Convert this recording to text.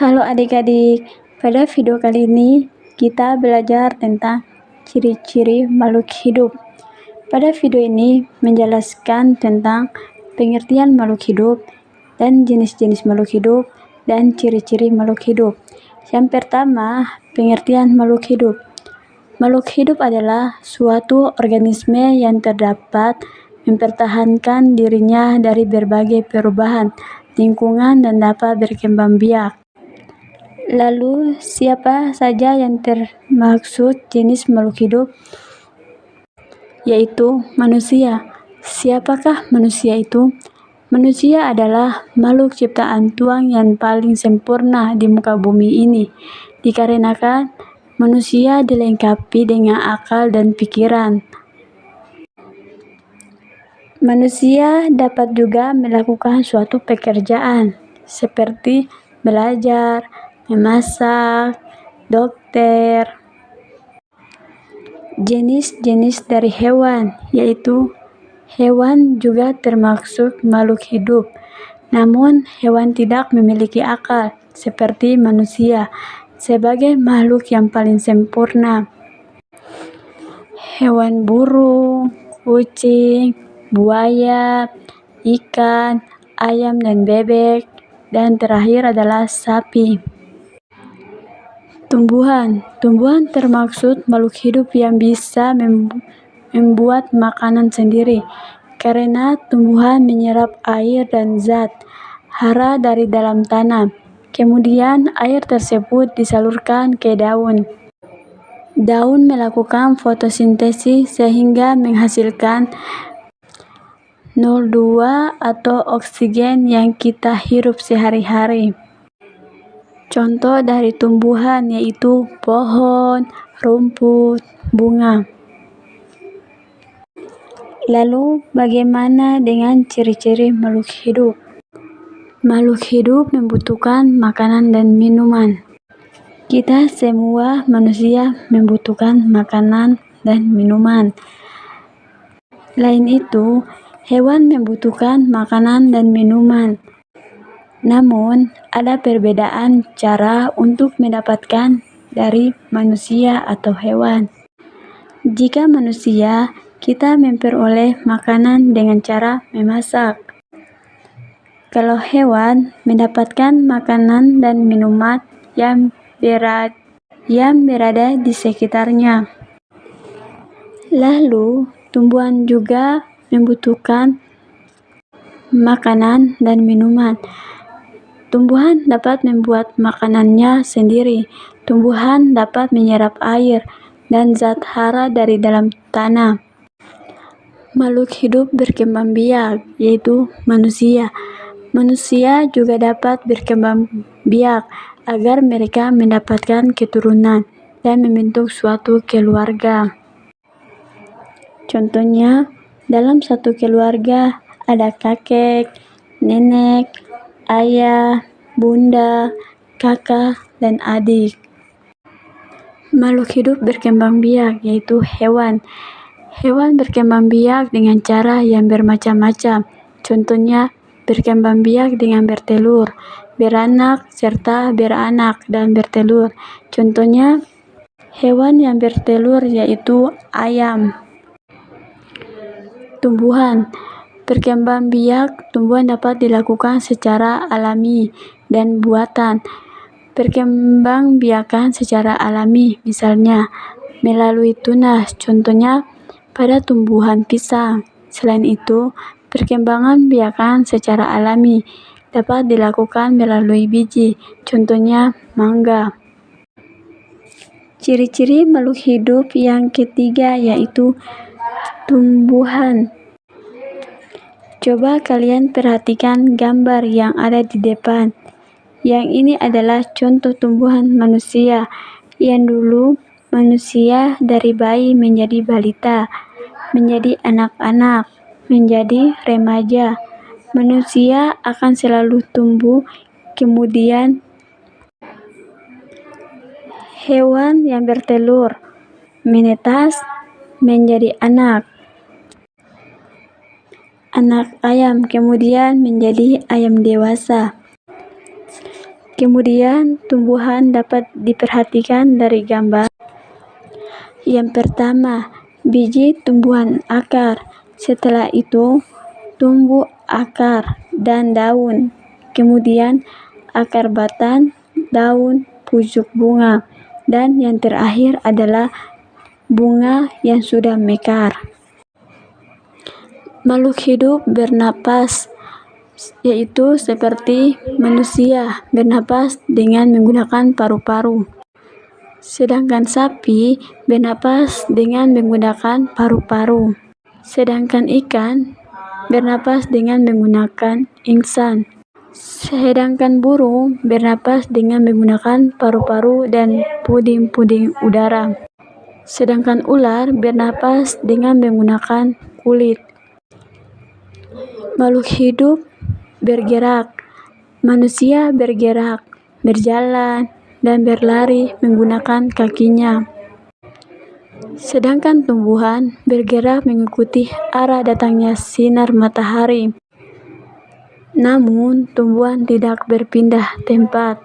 Halo adik-adik, pada video kali ini kita belajar tentang ciri-ciri makhluk hidup. Pada video ini menjelaskan tentang pengertian makhluk hidup dan jenis-jenis makhluk hidup dan ciri-ciri makhluk hidup. Yang pertama, pengertian makhluk hidup. Makhluk hidup adalah suatu organisme yang terdapat mempertahankan dirinya dari berbagai perubahan lingkungan dan dapat berkembang biak. Lalu, siapa saja yang termaksud jenis makhluk hidup? Yaitu manusia. Siapakah manusia itu? Manusia adalah makhluk ciptaan Tuhan yang paling sempurna di muka bumi ini, dikarenakan manusia dilengkapi dengan akal dan pikiran. Manusia dapat juga melakukan suatu pekerjaan, seperti belajar, memasak, dokter. Jenis-jenis dari hewan, yaitu hewan juga termasuk makhluk hidup, namun hewan tidak memiliki akal seperti manusia sebagai makhluk yang paling sempurna. Hewan burung, kucing, buaya, ikan, ayam dan bebek, dan terakhir adalah sapi. Tumbuhan termaksud makhluk hidup yang bisa membuat makanan sendiri, karena tumbuhan menyerap air dan zat hara dari dalam tanah. Kemudian air tersebut disalurkan ke daun. Daun melakukan fotosintesis sehingga menghasilkan NO2 atau oksigen yang kita hirup sehari-hari. Contoh dari tumbuhan yaitu pohon, rumput, bunga. Lalu, bagaimana dengan ciri-ciri makhluk hidup? Makhluk hidup membutuhkan makanan dan minuman. Kita semua manusia membutuhkan makanan dan minuman. Lain itu, hewan membutuhkan makanan dan minuman. Namun, ada perbedaan cara untuk mendapatkan dari manusia atau hewan. Jika manusia, kita memperoleh makanan dengan cara memasak. Kalau hewan, mendapatkan makanan dan minuman yang berada di sekitarnya. Lalu, tumbuhan juga membutuhkan makanan dan minuman. Tumbuhan dapat membuat makanannya sendiri. Tumbuhan dapat menyerap air dan zat hara dari dalam tanah. Makhluk hidup berkembang biak, yaitu manusia. Manusia juga dapat berkembang biak agar mereka mendapatkan keturunan dan membentuk suatu keluarga. Contohnya, dalam satu keluarga ada kakek, nenek, ayah, bunda, kakak, dan adik. Makhluk hidup berkembang biak, yaitu hewan. Hewan berkembang biak dengan cara yang bermacam-macam. Contohnya, berkembang biak dengan bertelur, beranak, serta beranak dan bertelur. Contohnya, hewan yang bertelur yaitu ayam. Tumbuhan berkembang biak, tumbuhan dapat dilakukan secara alami dan buatan. Perkembang biakan secara alami, misalnya melalui tunas, contohnya pada tumbuhan pisang. Selain itu, perkembangan biakan secara alami dapat dilakukan melalui biji, contohnya mangga. Ciri-ciri makhluk hidup yang ketiga yaitu tumbuhan. Coba kalian perhatikan gambar yang ada di depan. Yang ini adalah contoh tumbuhan manusia. Yang dulu manusia dari bayi menjadi balita, menjadi anak-anak, menjadi remaja. Manusia akan selalu tumbuh, kemudian hewan yang bertelur menetas menjadi anak ayam, kemudian menjadi ayam dewasa. Kemudian, tumbuhan dapat diperhatikan dari gambar. Yang pertama, biji tumbuhan akar. Setelah itu, tumbuh akar dan daun. Kemudian, akar batang, daun, pucuk bunga. Dan yang terakhir adalah bunga yang sudah mekar. Makhluk hidup bernapas, yaitu seperti manusia bernapas dengan menggunakan paru-paru. Sedangkan sapi bernapas dengan menggunakan paru-paru. Sedangkan ikan bernapas dengan menggunakan insang. Sedangkan burung bernapas dengan menggunakan paru-paru dan puding-puding udara. Sedangkan ular bernapas dengan menggunakan kulit. Makhluk hidup bergerak. Manusia bergerak, berjalan, dan berlari menggunakan kakinya. Sedangkan tumbuhan bergerak mengikuti arah datangnya sinar matahari. Namun, tumbuhan tidak berpindah tempat.